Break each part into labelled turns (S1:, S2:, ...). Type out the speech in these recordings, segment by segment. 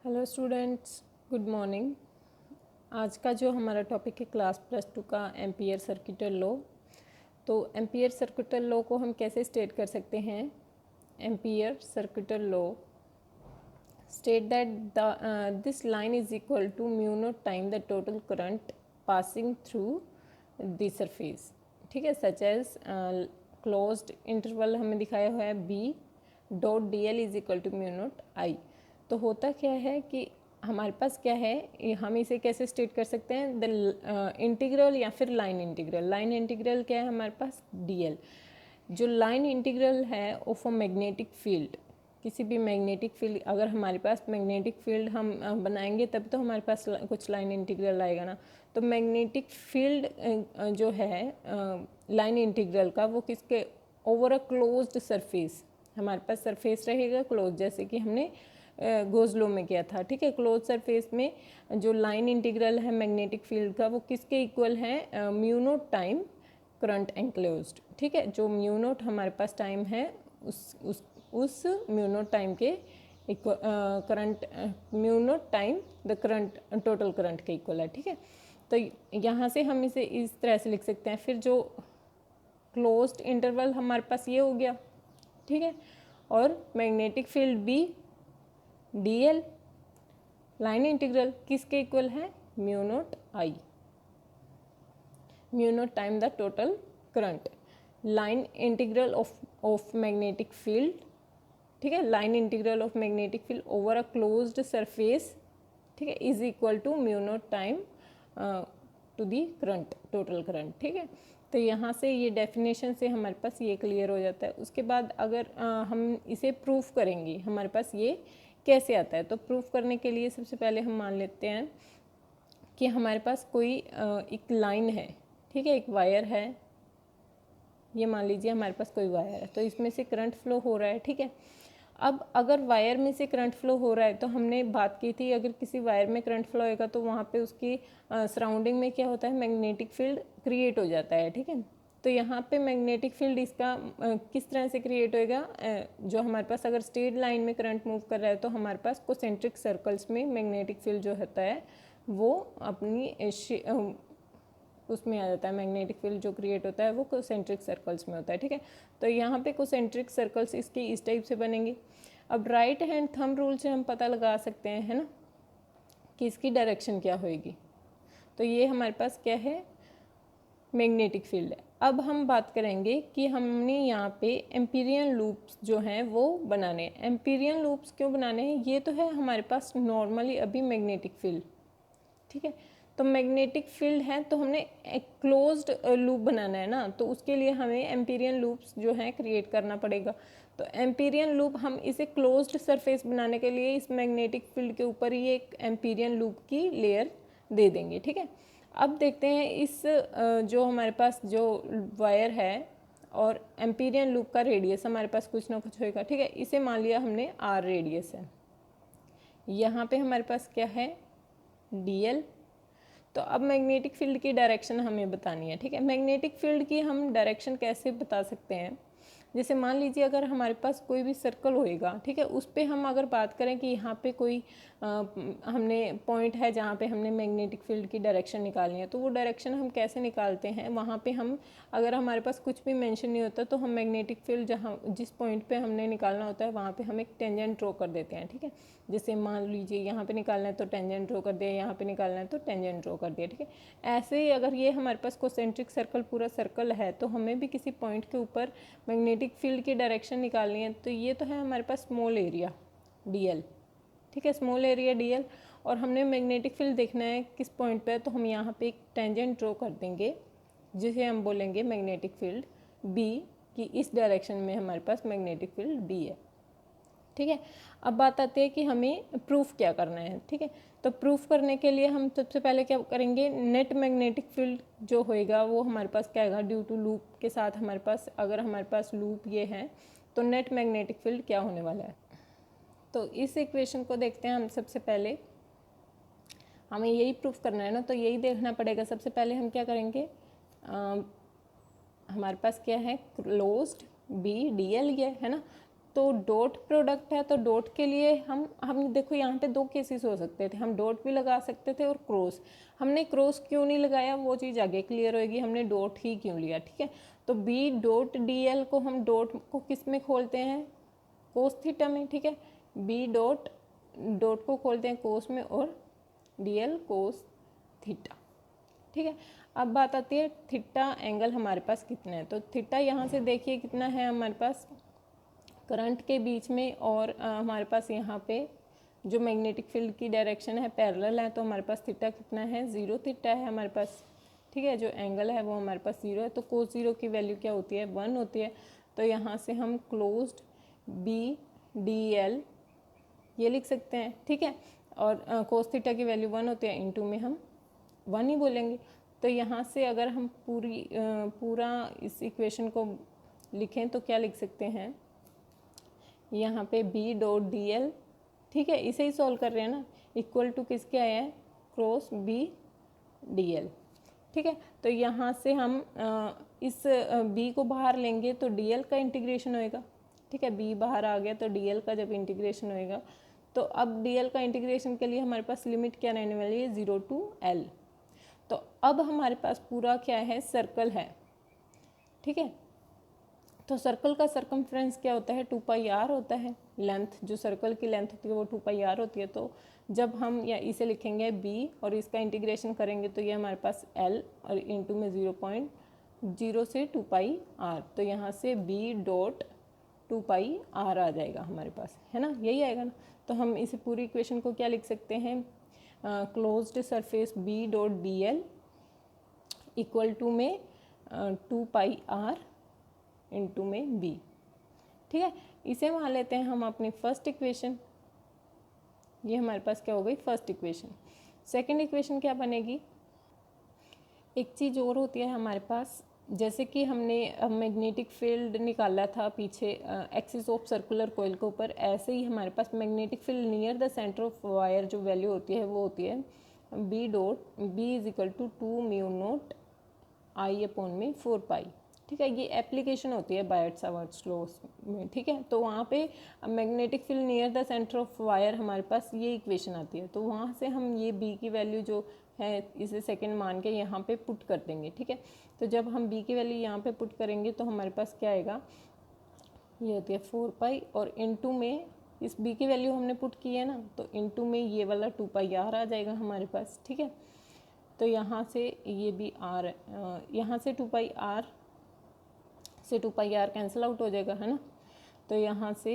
S1: Hello students, good morning. आज का जो हमारा टॉपिक है क्लास +2 का एम्पियर सर्किटल लॉ। तो एम्पियर सर्किटल लॉ को हम कैसे स्टेट कर सकते हैं? Ampere circuital law state that this line is equal to mu naught time the total current passing through the surface. ठीक है, सच एज क्लोज्ड इंटरवल हमें दिखाया हुआ है B dot D L is equal to mu naught I. तो होता क्या है कि हमारे पास क्या है, हम इसे कैसे स्टेट कर सकते हैं? द इंटीग्रल या फिर लाइन इंटीग्रल। लाइन इंटीग्रल क्या है हमारे पास? डीएल। जो लाइन इंटीग्रल है ऑफ अ मैग्नेटिक फील्ड, किसी भी मैग्नेटिक फील्ड, अगर हमारे पास मैग्नेटिक फील्ड हम बनाएंगे तब तो हमारे पास कुछ लाइन इंटीग्रल आएगा ना। तो मैग्नेटिक फील्ड जो है लाइन इंटीग्रल का, वो किसके? Over a closed surface. हमारे पास सरफेस रहेगा क्लोज, जैसे कि हमने गोज़ लॉ में किया था। ठीक है, क्लोज सरफेस में जो लाइन इंटीग्रल है मैग्नेटिक फील्ड का, वो किसके इक्वल है? Mu naught time current enclosed. ठीक है, जो म्यू नॉट हमारे पास टाइम है उस म्यू नॉट टाइम के current, mu naught time the current total current के इक्वल है। ठीक है, तो यहाँ से हम इसे इस तरह से लिख सकते हैं। फिर जो क्लोज्ड इंटरवल हमारे पास ये हो गया। ठीक है, और magnetic field B D L line integral किसके इक्वल है? Mu naught I, mu naught time the total current. Line integral of magnetic field, ठीक है, line integral of magnetic field over a closed surface, ठीक है, is equal to mu naught time to the current total current. ठीक है, तो यहाँ से ये डेफिनेशन से हमारे पास ये क्लियर हो जाता है। उसके बाद अगर हम इसे प्रूफ करेंगे, हमारे पास ये कैसे आता है? तो प्रूफ करने के लिए सबसे पहले हम मान लेते हैं कि हमारे पास कोई एक लाइन है। ठीक है, एक वायर है, ये मान लीजिए हमारे पास कोई वायर है, तो इसमें से करंट फ्लो हो रहा है। ठीक है, अब अगर वायर में से करंट फ्लो हो रहा है, तो हमने बात की थी अगर किसी वायर में करंट फ्लो होएगा तो वहाँ पे उसकी सराउंडिंग में क्या होता है? मैग्नेटिक फील्ड क्रिएट हो जाता है। ठीक है, तो यहाँ पे मैग्नेटिक फील्ड इसका किस तरह से क्रिएट होएगा? जो हमारे पास अगर स्ट्रेट लाइन में करंट मूव कर रहा है तो हमारे पास कोसेंट्रिक सर्कल्स में मैग्नेटिक फील्ड जो होता है वो अपनी उसमें आ जाता है। मैग्नेटिक फील्ड जो क्रिएट होता है वो कोसेंट्रिक सर्कल्स में होता है। ठीक है, तो यहाँ पे कोसेंट्रिक सर्कल्स इसके इस टाइप से बनेंगे। अब राइट हैंड थंब रूल से हम पता लगा सकते हैं, है ना, कि इसकी डायरेक्शन क्या होएगी। तो ये हमारे पास क्या है? मैग्नेटिक फील्ड है। अब हम बात करेंगे कि हमने यहाँ पे एम्पीरियन लूप्स जो हैं वो बनाने हैं। एम्पीरियन लूप्स क्यों बनाने हैं? ये तो है हमारे पास नॉर्मली अभी मैग्नेटिक फील्ड। ठीक है, तो मैग्नेटिक फील्ड है तो हमने एक क्लोज्ड लूप बनाना है ना, तो उसके लिए हमें एम्पीरियन लूप्स जो है क्रिएट करना पड़ेगा। तो एम्पीरियन लूप हम इसे क्लोज्ड सरफेस बनाने के लिए इस मैग्नेटिक फील्ड के ऊपर ही एक एम्पीरियन लूप की लेयर दे देंगे। ठीक है, अब देखते हैं इस जो हमारे पास जो वायर है और एम्पीरियन लूप का रेडियस हमारे पास कुछ ना कुछ होएगा। ठीक है, इसे मान लिया हमने आर रेडियस है। यहाँ पे हमारे पास क्या है? D L. तो अब मैग्नेटिक फील्ड की डायरेक्शन हमें बतानी है। ठीक है, मैग्नेटिक फील्ड की हम डायरेक्शन कैसे बता सकते हैं? जैसे मान लीजिए अगर हमारे पास कोई भी सर्कल होएगा, ठीक है, उस पर हम अगर बात करें कि यहाँ पे कोई हमने पॉइंट है जहाँ पे हमने मैग्नेटिक फील्ड की डायरेक्शन निकालनी है, तो वो डायरेक्शन हम कैसे निकालते हैं? वहाँ पे हम अगर हमारे पास कुछ भी मेंशन नहीं होता तो हम मैग्नेटिक फील्ड जहाँ जिस पॉइंट पे हमने निकालना होता है वहाँ पे हम एक टेंजेंट ड्रॉ कर देते हैं। ठीक है, जैसे मान लीजिए यहाँ पे निकालना है तो टेंजेंट ड्रॉ कर दिया, यहाँ पे निकालना है तो टेंजेंट ड्रॉ कर दिया। ठीक है, ऐसे ही अगर ये हमारे पास कोसेंट्रिक सर्कल पूरा सर्कल है तो हमें भी किसी पॉइंट के ऊपर मैग्नेटिक फील्ड की डायरेक्शन निकालनी है। तो ये तो है हमारे पास स्मॉल एरिया डीएल। ठीक है, स्मॉल एरिया डीएल, और हमने मैग्नेटिक फील्ड देखना है किस पॉइंट पे है, तो हम यहाँ पे एक टेंजेंट ड्रॉ कर देंगे जिसे हम बोलेंगे मैग्नेटिक फील्ड बी, कि इस डायरेक्शन में हमारे पास मैग्नेटिक फील्ड बी है। ठीक है, अब बात आती है कि हमें प्रूफ क्या करना है। ठीक है, तो प्रूफ करने के लिए हम सबसे पहले क्या करेंगे? नेट मैग्नेटिक फील्ड जो होएगा वो हमारे पास क्या आएगा? ड्यू टू लूप के साथ हमारे पास, अगर हमारे पास लूप ये है तो नेट मैग्नेटिक फील्ड क्या होने वाला है? तो इस इक्वेशन को देखते हैं हम। सबसे पहले हमें यही प्रूफ करना है ना, तो यही देखना पड़ेगा। सबसे पहले हम क्या करेंगे? हमारे पास क्या है? क्लोज्ड बी डी एल ये है ना, तो डॉट प्रोडक्ट है, तो डॉट के लिए हम देखो यहाँ पे दो केसेस हो सकते थे, हम डॉट भी लगा सकते थे और क्रॉस। हमने क्रॉस क्यों नहीं लगाया वो चीज़ आगे क्लियर होएगी, हमने डॉट ही क्यों लिया, ठीक है। तो बी डॉट डी एल को हम डॉट को किस में खोलते हैं, कोस थीटा में, ठीक है। बी डॉट को खोलते हैं कोस में और डी एल कोस थीटा, ठीक है। अब बात आती है थीटा एंगल हमारे पास कितना है। तो थीटा यहाँ से देखिए कितना है हमारे पास करंट के बीच में, और हमारे पास यहाँ पे जो मैग्नेटिक फील्ड की डायरेक्शन है पैरेलल है, तो हमारे पास थीटा कितना है, 0 थीटा है हमारे पास, ठीक है। जो एंगल है वो हमारे पास 0 है, तो कोस 0 की वैल्यू क्या होती है, 1 होती है। तो यहाँ से हम क्लोज्ड बी डी एल ये लिख सकते हैं, ठीक है। और कोस थीटा की वैल्यू 1 होती है, इनटू में हम 1 ही बोलेंगे। तो यहाँ से अगर हम पूरा इस इक्वेशन को लिखें तो क्या लिख सकते हैं, यहाँ पे बी डॉट डी एल, ठीक है, इसे ही सॉल्व कर रहे हैं ना, इक्वल टू किसके आया है, क्रॉस बी डी एल, ठीक है। तो यहाँ से हम इस बी को बाहर लेंगे तो डी एल का इंटीग्रेशन होएगा, ठीक है। बी बाहर आ गया तो डी एल का जब इंटीग्रेशन होएगा, तो अब डी एल का इंटीग्रेशन के लिए हमारे पास लिमिट क्या रहने वाली है, 0 टू एल। तो अब हमारे पास पूरा क्या है, सर्कल है, ठीक है। तो सर्कल का सरकमफ्रेंस क्या होता है, 2 पाई आर होता है। लेंथ जो सर्कल की लेंथ होती है वो 2 पाई आर होती है। तो जब हम या इसे लिखेंगे बी और इसका इंटीग्रेशन करेंगे तो ये हमारे पास एल और इंटू में 0.0 से 2 पाई आर, तो यहाँ से बी डॉट 2 पाई आर आ जाएगा हमारे पास, है ना, यही आएगा ना। तो हम इस पूरी इक्वेशन को क्या लिख सकते हैं, closed surface B dot D L equal to में 2 पाई आर इंटू में बी, ठीक है। इसे मान लेते हैं हम अपनी फर्स्ट इक्वेशन, ये हमारे पास क्या हो गई फर्स्ट इक्वेशन। सेकंड इक्वेशन क्या बनेगी, एक चीज़ और होती है हमारे पास, जैसे कि हमने मैग्नेटिक फील्ड निकाला था पीछे एक्सिस ऑफ सर्कुलर कॉइल के ऊपर, ऐसे ही हमारे पास magnetic field near the centre of wire जो वैल्यू होती है वो होती है B dot B is equal to 2 mu naught I upon में 4 पाई, ठीक है। ये एप्लीकेशन होती है बायट-सावर्ट्स लॉ में, ठीक है। तो वहाँ पे magnetic field near the centre of wire हमारे पास ये इक्वेशन आती है, तो वहाँ से हम ये बी की वैल्यू जो है इसे सेकंड मान के यहाँ पे पुट कर देंगे, ठीक है। तो जब हम बी की वैल्यू यहाँ पे पुट करेंगे तो हमारे पास क्या आएगा, ये होती है 4 पाई, और इनटू में इस बी की वैल्यू हमने पुट की है ना, तो इनटू में ये वाला 2 पाई आर आ जाएगा हमारे पास, ठीक है। तो यहाँ से ये भी आर, यहाँ से 2 पाई आर से 2 पाई आर कैंसिल आउट हो जाएगा, है ना। तो यहाँ से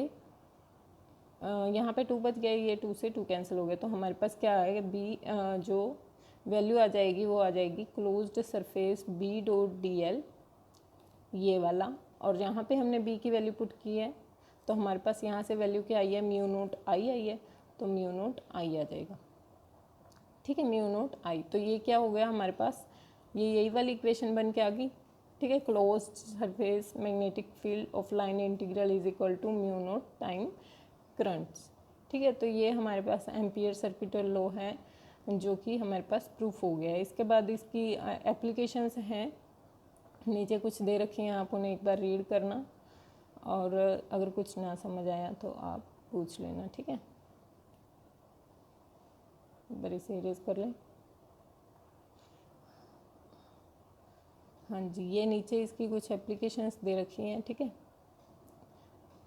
S1: यहाँ पे 2 बच गया, ये 2 से 2 कैंसिल हो गया, तो हमारे पास क्या आएगा, बी जो वैल्यू आ जाएगी वो आ जाएगी closed surface B dot D L ये वाला, और यहाँ पे हमने बी की वैल्यू पुट की है, तो हमारे पास यहाँ से वैल्यू क्या आई है, म्यू नोट आई आई है, तो म्यू नोट आई आ जाएगा, ठीक है, म्यू नोट आई। तो ये क्या हो गया हमारे पास, ये यही वाली इक्वेशन बन के आ गई, ठीक है। Closed surface magnetic field of line integral is equal to mu naught time currents, ठीक है। तो ये हमारे पास एम्पियर सर्किटल लॉ है जो कि हमारे पास प्रूफ हो गया है। इसके बाद इसकी एप्लीकेशंस हैं, नीचे कुछ दे रखी हैं, आप उन्हें एक बार रीड करना, और अगर कुछ ना समझ आया तो आप पूछ लेना, ठीक है। बड़ी सीरियस कर लें, हाँ जी, ये नीचे इसकी कुछ एप्लीकेशंस दे रखी हैं, ठीक है।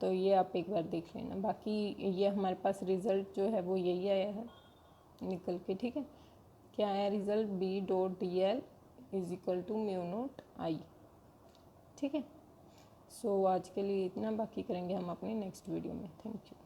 S1: तो ये आप एक बार देख लेना, बाकी ये हमारे पास रिज़ल्ट जो है वो यही आया है निकल के, ठीक है। क्या आया result, B dot D L is equal to mu naught I, ठीक है। सो आज के लिए इतना, बाकी करेंगे हम अपने नेक्स्ट वीडियो में। Thank you.